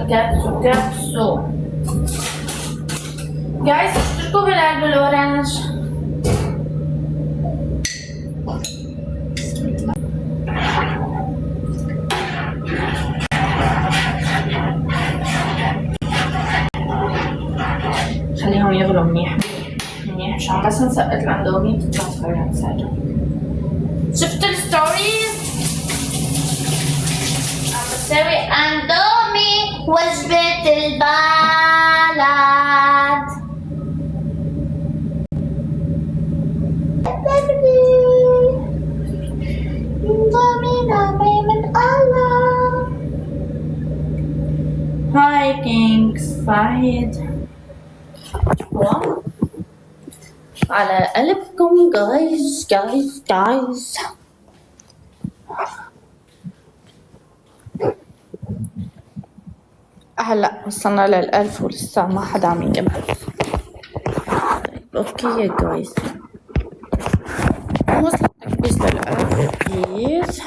كاتسو جايز اشتركوا بالعلبة الأورانج. خليهم يغلوا منيح منيح عشان بس نسقط الاندومي تطلع صغيرة تساعدهم. شفتوا الستوريز؟ عم بسوي اندومي وجبة البلد. اندومي نعمة من الله. هاي كينجز فايد على قلبكم جايز جايز جايز. هلا وصلنا لل1000 ولسه ما حدا عم ينقبض. اوكي يا جايز وصلت تكبيس لل1000 بليز.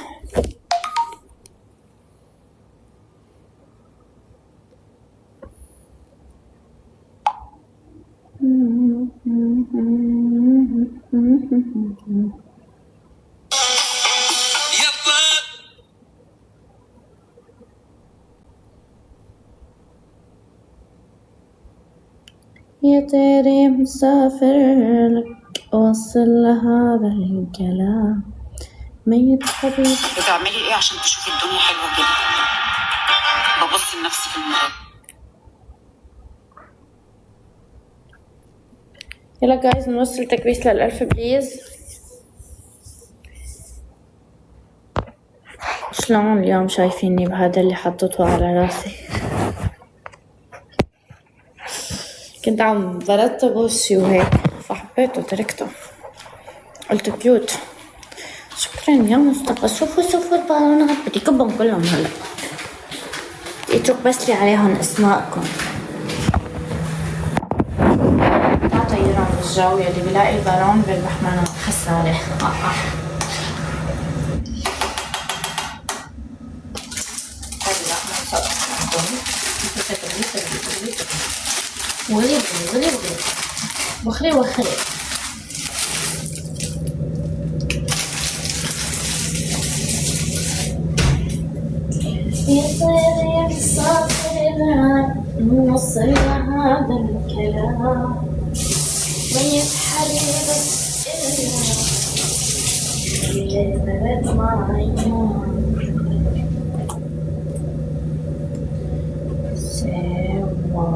يا ترى مسافر لك وصل لهذا الكلام ميت حبيب. بتعملي ايه عشان تشوفي الدنيا حلوه كده؟ ببص لنفسي في المرايه. يلا جايز نوصل تكبيس لل1000 بليز. شلون اليوم شايفيني بهذا اللي حطيته على راسي؟ كنت عم برتب وشي وهيك فحبيته تركته قلت كيوت. شكرا يا مصطفى. شوفوا البالونات بدي كبهم كلهم هلا. اترك بس لي عليهم اسماءكم. ما طيران بالجو يلي بلاقي البالون بيربح معنا خسارة. ولي وخري يا طير مسافر نوصل لهذا الكلام ميت حبيبك إلا اللي ما عيون سوا.